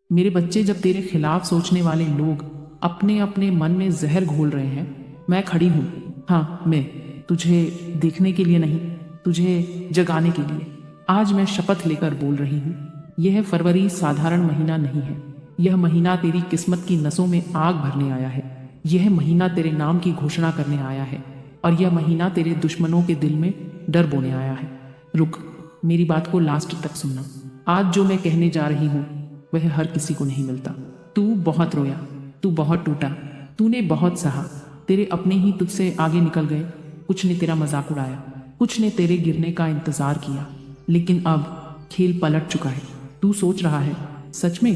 मेरे बच्चे, जब तेरे खिलाफ सोचने वाले लोग अपने अपने मन में जहर घोल रहे हैं, मैं खड़ी हूँ। हाँ, मैं तुझे देखने के लिए नहीं, तुझे जगाने के लिए। आज मैं शपथ लेकर बोल रही हूँ, यह फरवरी साधारण महीना नहीं है। यह महीना तेरी किस्मत की नसों में आग भरने आया है। यह महीना तेरे नाम की घोषणा करने आया है। और यह महीना तेरे दुश्मनों के दिल में डर बोने आया है। रुक, मेरी बात को लास्ट तक सुनना। आज जो मैं कहने जा रही हूँ वह हर किसी को नहीं मिलता। तू बहुत रोया, तू बहुत टूटा, तूने बहुत सहा। तेरे अपने ही तुझसे आगे निकल गए। कुछ ने तेरा मजाक उड़ाया, कुछ ने तेरे गिरने का इंतजार किया, लेकिन अब खेल पलट चुका है। तू सोच रहा है, सच में?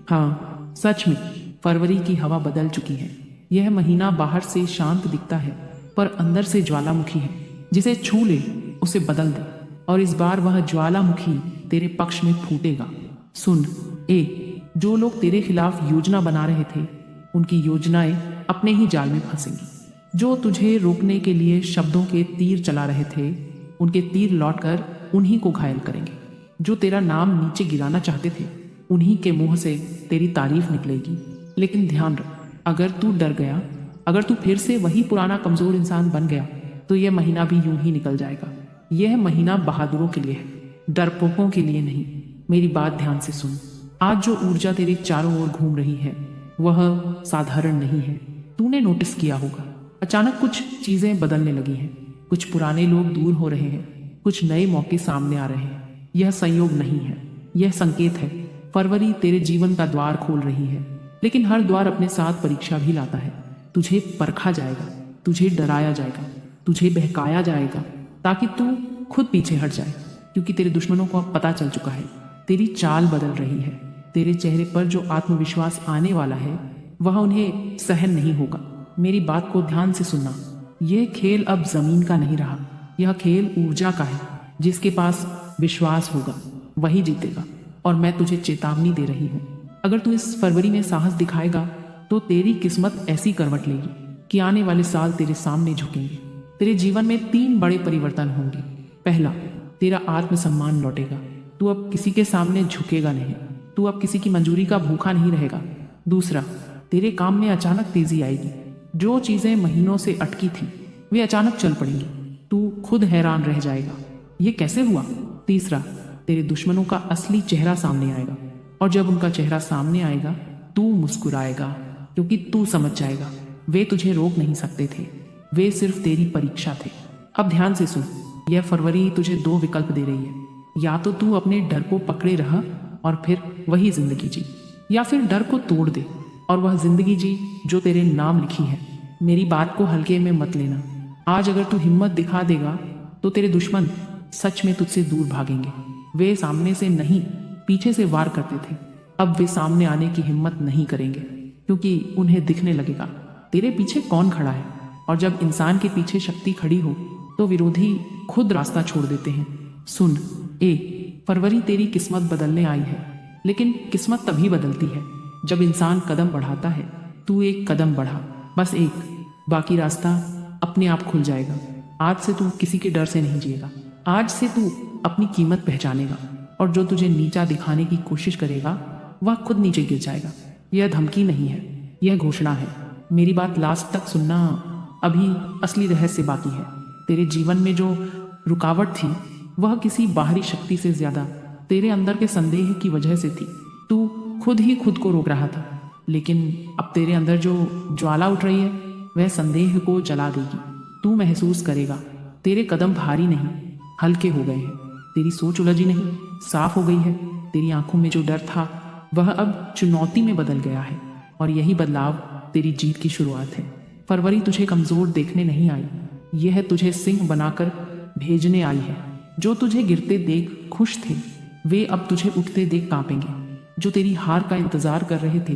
हाँ, सच में। फरवरी की हवा बदल चुकी है। यह महीना बाहर से शांत दिखता है, पर अंदर से ज्वालामुखी है। जिसे छू ले उसे बदल दे, और इस बार वह ज्वालामुखी तेरे पक्ष में फूटेगा। सुन, जो लोग तेरे खिलाफ योजना बना रहे थे, उनकी योजनाएं अपने ही जाल में फंसेंगी। जो तुझे रोकने के लिए शब्दों के तीर चला रहे थे, उनके तीर लौटकर उन्हीं को घायल करेंगे। जो तेरा नाम नीचे गिराना चाहते थे, उन्हीं के मुंह से तेरी तारीफ निकलेगी। लेकिन ध्यान रख, अगर तू डर गया, अगर तू फिर से वही पुराना कमजोर इंसान बन गया, तो यह महीना भी यूं ही निकल जाएगा। यह महीना बहादुरों के लिए है, डरपोकों के लिए नहीं। मेरी बात ध्यान से सुन। आज जो ऊर्जा तेरे चारों ओर घूम रही है, वह साधारण नहीं है। तूने नोटिस किया होगा, अचानक कुछ चीजें बदलने लगी हैं। कुछ पुराने लोग दूर हो रहे हैं, कुछ नए मौके सामने आ रहे हैं। यह संयोग नहीं है, यह संकेत है। फरवरी तेरे जीवन का द्वार खोल रही है, लेकिन हर द्वार अपने साथ परीक्षा भी लाता है। तुझे परखा जाएगा, तुझे डराया जाएगा, तुझे बहकाया जाएगा, ताकि तू खुद पीछे हट जाए। क्योंकि तेरे दुश्मनों को अब पता चल चुका है, तेरी चाल बदल रही है। तेरे चेहरे पर जो आत्मविश्वास आने वाला है, वह उन्हें सहन नहीं होगा। मेरी बात को ध्यान से सुनना। यह खेल अब जमीन का नहीं रहा, यह खेल ऊर्जा का है। जिसके पास विश्वास होगा वही जीतेगा। और मैं तुझे चेतावनी दे रही हूँ, अगर तू इस फरवरी में साहस दिखाएगा, तो तेरी किस्मत ऐसी करवट लेगी कि आने वाले साल तेरे सामने झुकेंगे। तेरे जीवन में 3 बड़े परिवर्तन होंगे। पहला, तेरा आत्मसम्मान लौटेगा। तू अब किसी के सामने झुकेगा नहीं, तू अब किसी की मंजूरी का भूखा नहीं रहेगा। दूसरा, तेरे काम में अचानक तेजी आएगी। जो चीजें महीनों से अटकी थी, वे अचानक चल पड़ेंगी। तू खुद हैरान रह जाएगा, ये कैसे हुआ। तीसरा, तेरे दुश्मनों का असली चेहरा सामने आएगा, और जब उनका चेहरा सामने आएगा, तू मुस्कुराएगा, क्योंकि तू समझ जाएगा वे तुझे रोक नहीं सकते थे, वे सिर्फ तेरी परीक्षा थे। अब ध्यान से सुन, यह फरवरी तुझे 2 विकल्प दे रही है। या तो तू अपने डर को पकड़े रह और फिर वही जिंदगी जी, या फिर डर को तोड़ दे और वह जिंदगी जी जो तेरे नाम लिखी है। मेरी बात को हल्के में मत लेना। आज अगर तू हिम्मत दिखा देगा, तो तेरे दुश्मन सच में तुझसे दूर भागेंगे। वे सामने से नहीं, पीछे से वार करते थे, अब वे सामने आने की हिम्मत नहीं करेंगे, क्योंकि उन्हें दिखने लगेगा तेरे पीछे कौन खड़ा है। और जब इंसान के पीछे शक्ति खड़ी हो, तो विरोधी खुद रास्ता छोड़ देते हैं। सुन, फरवरी तेरी किस्मत बदलने आई है, लेकिन किस्मत तभी बदलती है जब इंसान कदम बढ़ाता है। तू एक कदम बढ़ा, बस एक, बाकी रास्ता अपने आप खुल जाएगा। आज से तू किसी के डर से नहीं जिएगा। आज से तू अपनी कीमत पहचानेगा, और जो तुझे नीचा दिखाने की कोशिश करेगा, वह खुद नीचे गिर जाएगा। यह धमकी नहीं है, यह घोषणा है। मेरी बात लास्ट तक सुनना, अभी असली रहस्य बाकी है। तेरे जीवन में जो रुकावट थी, वह किसी बाहरी शक्ति से ज्यादा तेरे अंदर के संदेह की वजह से थी। तू खुद ही खुद को रोक रहा था, लेकिन अब तेरे अंदर जो ज्वाला उठ रही है, वह संदेह को जला देगी। तू महसूस करेगा तेरे कदम भारी नहीं, हल्के हो गए हैं। तेरी सोच उलझी नहीं, साफ हो गई है। तेरी आंखों में जो डर था, वह अब चुनौती में बदल गया है, और यही बदलाव तेरी जीत की शुरुआत है। फरवरी तुझे कमजोर देखने नहीं आई, यह तुझे सिंह बनाकर भेजने आई है। जो तुझे गिरते देख खुश थे, वे अब तुझे उठते देख कांपेंगे। जो तेरी हार का इंतजार कर रहे थे,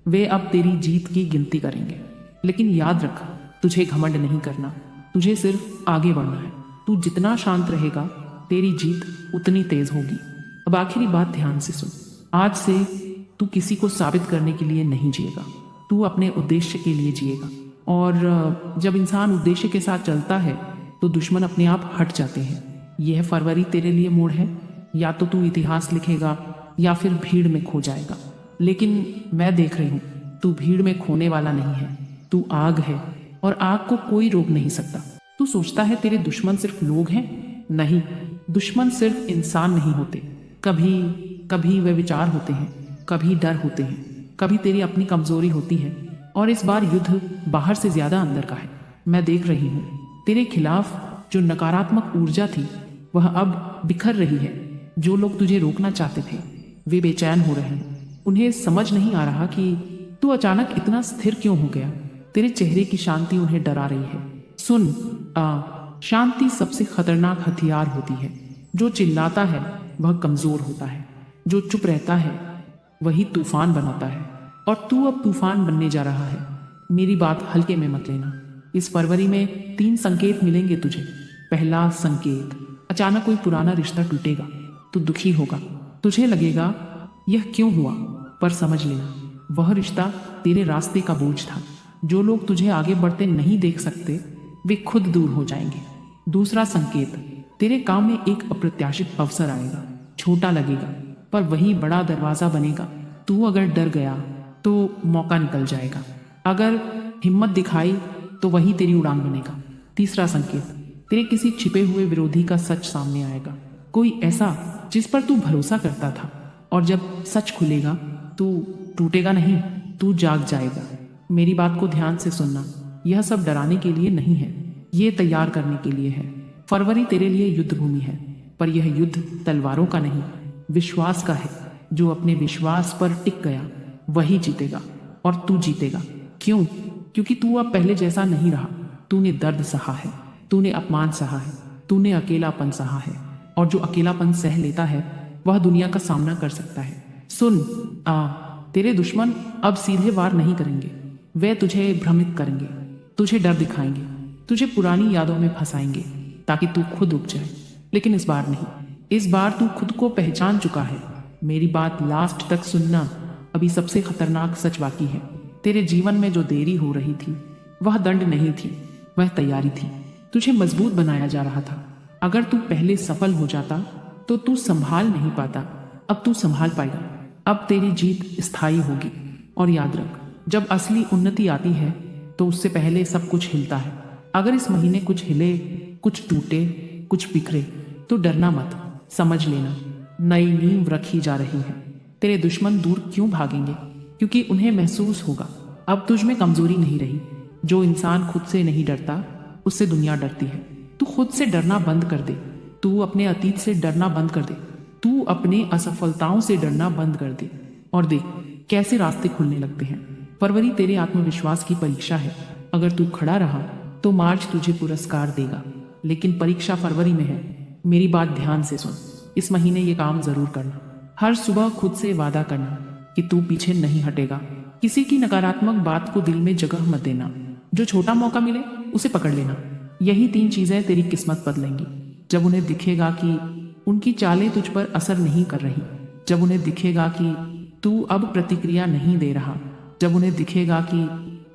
वे अब तेरी जीत की गिनती करेंगे। लेकिन याद रख, तुझे घमंड नहीं करना, तुझे सिर्फ आगे बढ़ना है। तू जितना शांत रहेगा, तेरी जीत उतनी तेज होगी। अब आखिरी बात ध्यान से सुन। आज से तू किसी को साबित करने के लिए नहीं जिएगा, तू अपने उद्देश्य के लिए जिएगा। और जब इंसान उद्देश्य के साथ चलता है, तो दुश्मन अपने आप हट जाते हैं। यह फरवरी तेरे लिए मोड़ है, या तो तू इतिहास लिखेगा या फिर भीड़ में खो जाएगा। लेकिन मैं देख रही हूँ, तू भीड़ में खोने वाला नहीं है। तू आग है और आग को कोई रोक नहीं सकता। तू सोचता है तेरे दुश्मन सिर्फ लोग हैं? नहीं, दुश्मन सिर्फ इंसान नहीं होते। कभी कभी वे विचार होते हैं, कभी डर होते हैं, कभी तेरी अपनी कमजोरी होती है। और इस बार युद्ध बाहर से ज्यादा अंदर का है। मैं देख रही हूँ तेरे खिलाफ जो नकारात्मक ऊर्जा थी वह अब बिखर रही है। जो लोग तुझे रोकना चाहते थे वे बेचैन हो रहे हैं। उन्हें समझ नहीं आ रहा कि तू अचानक इतना स्थिर क्यों हो गया। तेरे चेहरे की शांति उन्हें डरा रही है। सुन, शांति सबसे खतरनाक हथियार होती है। जो चिल्लाता है वह कमजोर होता है, जो चुप रहता है वही तूफान बनाता है। और तू अब तूफान बनने जा रहा है। मेरी बात हल्के में मत लेना। इस फरवरी में 3 संकेत मिलेंगे तुझे। पहला संकेत, अचानक कोई पुराना रिश्ता टूटेगा। तू दुखी होगा, तुझे लगेगा यह क्यों हुआ, पर समझ लेना वह रिश्ता तेरे रास्ते का बोझ था। जो लोग तुझे आगे बढ़ते नहीं देख सकते वे खुद दूर हो जाएंगे। दूसरा संकेत, तेरे काम में एक अप्रत्याशित अवसर आएगा। छोटा लगेगा पर वही बड़ा दरवाजा बनेगा। तू अगर डर गया तो मौका निकल जाएगा, अगर हिम्मत दिखाई तो वही तेरी उड़ान बनेगा। तीसरा संकेत, तेरे किसी छिपे हुए विरोधी का सच सामने आएगा। कोई ऐसा जिस पर तू भरोसा करता था, और जब सच खुलेगा तू टूटेगा नहीं, तू जाग जाएगा। मेरी बात को ध्यान से सुनना। यह सब डराने के लिए नहीं है, ये तैयार करने के लिए है। फरवरी तेरे लिए युद्ध भूमि है, पर यह युद्ध तलवारों का नहीं, विश्वास का है। जो अपने विश्वास पर टिक गया वही जीतेगा, और तू जीतेगा। क्यों? क्योंकि तू अब पहले जैसा नहीं रहा। तूने दर्द सहा है, तूने अपमान सहा है, तूने अकेलापन सहा है। और जो अकेलापन सह लेता है वह दुनिया का सामना कर सकता है। सुन, तेरे दुश्मन अब सीधे वार नहीं करेंगे। वे तुझे भ्रमित करेंगे, तुझे डर दिखाएंगे, तुझे पुरानी यादों में फंसाएंगे ताकि तू खुद उब जाए। लेकिन इस बार नहीं, इस बार तू खुद को पहचान चुका है। मेरी बात लास्ट तक सुनना, अभी सबसे खतरनाक सच बाकी है। तेरे जीवन में जो देरी हो रही थी वह दंड नहीं थी, वह तैयारी थी। तुझे मजबूत बनाया जा रहा था। अगर तू पहले सफल हो जाता तो तू संभाल नहीं पाता। अब तू संभाल पाएगा। अब तेरी जीत स्थायी होगी। और याद रख, जब असली उन्नति आती है तो उससे पहले सब कुछ हिलता है। अगर इस महीने कुछ हिले, कुछ टूटे, कुछ बिखरे तो डरना मत। समझ लेना नई नींव रखी जा रही है। तेरे दुश्मन दूर क्यों भागेंगे? क्योंकि उन्हें महसूस होगा अब तुझ में कमजोरी नहीं रही। जो इंसान खुद से नहीं डरता उससे दुनिया डरती है। तू खुद से डरना बंद कर दे। तू अपने अतीत से डरना बंद कर दे। तू अपने असफलताओं से डरना बंद कर दे, और देख कैसे रास्ते खुलने लगते हैं। फरवरी तेरे आत्मविश्वास की परीक्षा है। अगर तू खड़ा रहा तो मार्च तुझे पुरस्कार देगा, लेकिन परीक्षा फरवरी में है। मेरी बात ध्यान से सुन। इस महीने ये काम जरूर करना। हर सुबह खुद से वादा करना कि तू पीछे नहीं हटेगा। किसी की नकारात्मक बात को दिल में जगह मत देना। जो छोटा मौका मिले उसे पकड़ लेना। यही 3 चीजें तेरी किस्मत बदलेंगी। जब उन्हें दिखेगा कि उनकी चालें तुझ पर असर नहीं कर रही, जब उन्हें दिखेगा कि तू अब प्रतिक्रिया नहीं दे रहा, जब उन्हें दिखेगा कि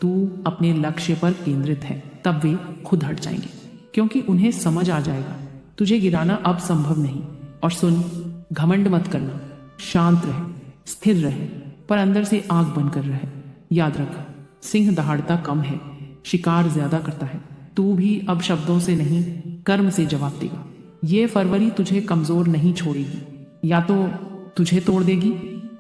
तू अपने लक्ष्य पर केंद्रित है, तब वे खुद हट जाएंगे। क्योंकि उन्हें समझ आ जाएगा तुझे गिराना अब संभव नहीं। और सुन, घमंड मत करना। शांत रहे, स्थिर रहे, पर अंदर से आग बनकर रहे। याद रख, सिंह दहाड़ता कम है, शिकार ज्यादा करता है। तू भी अब शब्दों से नहीं, कर्म से जवाब देगा। ये फरवरी तुझे कमजोर नहीं छोड़ेगी। या तो तुझे तोड़ देगी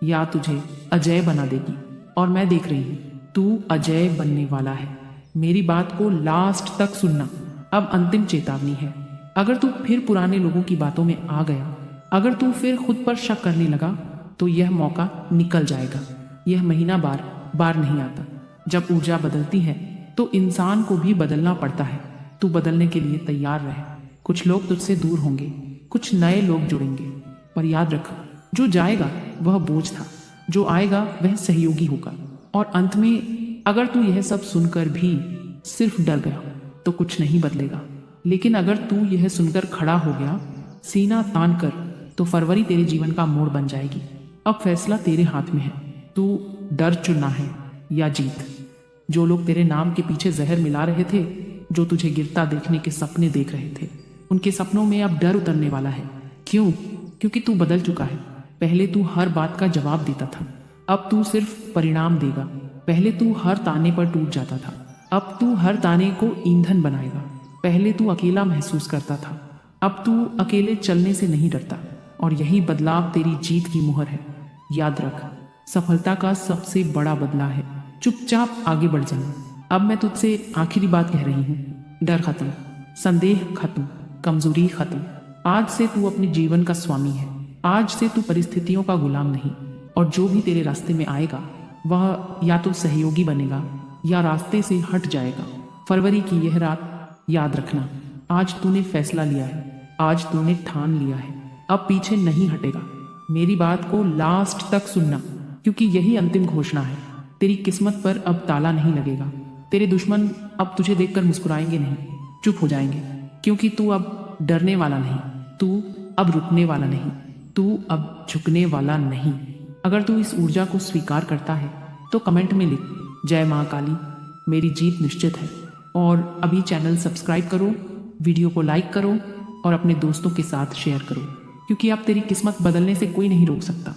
या तुझे अजय बना देगी। और मैं देख रही हूँ तू अजय बनने वाला है। मेरी बात को लास्ट तक सुनना। अब अंतिम चेतावनी है। अगर तू फिर पुराने लोगों की बातों में आ गया, अगर तू फिर खुद पर शक करने लगा, तो यह मौका निकल जाएगा। यह महीना बार बार नहीं आता। जब ऊर्जा बदलती है तो इंसान को भी बदलना पड़ता है। तू बदलने के लिए तैयार रहे। कुछ लोग तुझसे दूर होंगे, कुछ नए लोग जुड़ेंगे, पर याद रख, जो जाएगा वह बोझ था, जो आएगा वह सहयोगी होगा। और अंत में अगर तू यह सब सुनकर भी सिर्फ डर गया तो कुछ नहीं बदलेगा। लेकिन अगर तू यह सुनकर खड़ा हो गया, सीना तान कर, तो फरवरी तेरे जीवन का मोड़ बन जाएगी। अब फैसला तेरे हाथ में है। तू डर चुनना है या जीत। जो लोग तेरे नाम के पीछे जहर मिला रहे थे, जो तुझे गिरता देखने के सपने देख रहे थे, उनके सपनों में अब डर उतरने वाला है। क्यों? क्योंकि तू बदल चुका है। पहले तू हर बात का जवाब देता था, अब तू सिर्फ परिणाम देगा। पहले तू हर ताने पर टूट जाता था, अब तू हर ताने को ईंधन बनाएगा। पहले तू अकेला महसूस करता था, अब तू अकेले चलने से नहीं डरता। और यही बदलाव तेरी जीत की मुहर है। याद रख, सफलता का सबसे बड़ा बदला है चुपचाप आगे बढ़ जाना। अब मैं तुझसे आखिरी बात कह रही हूँ। डर खत्म, संदेह खत्म, कमजोरी खत्म। आज से तू अपने जीवन का स्वामी है। आज से तू परिस्थितियों का गुलाम नहीं। और जो भी तेरे रास्ते में आएगा वह या तो सहयोगी बनेगा या रास्ते से हट जाएगा। फरवरी की यह रात याद रखना, आज तूने फैसला लिया है, आज तूने ठान लिया है, अब पीछे नहीं हटेगा। मेरी बात को लास्ट तक सुनना, क्योंकि यही अंतिम घोषणा है। तेरी किस्मत पर अब ताला नहीं लगेगा। तेरे दुश्मन अब तुझे देखकर मुस्कुराएंगे नहीं, चुप हो जाएंगे, क्योंकि तू अब डरने वाला नहीं, तू अब रुकने वाला नहीं, तू अब झुकने वाला नहीं। अगर तू इस ऊर्जा को स्वीकार करता है तो कमेंट में लिख, जय माँ काली, मेरी जीत निश्चित है। और अभी चैनल सब्सक्राइब करो, वीडियो को लाइक करो और अपने दोस्तों के साथ शेयर करो, क्योंकि अब तेरी किस्मत बदलने से कोई नहीं रोक सकता।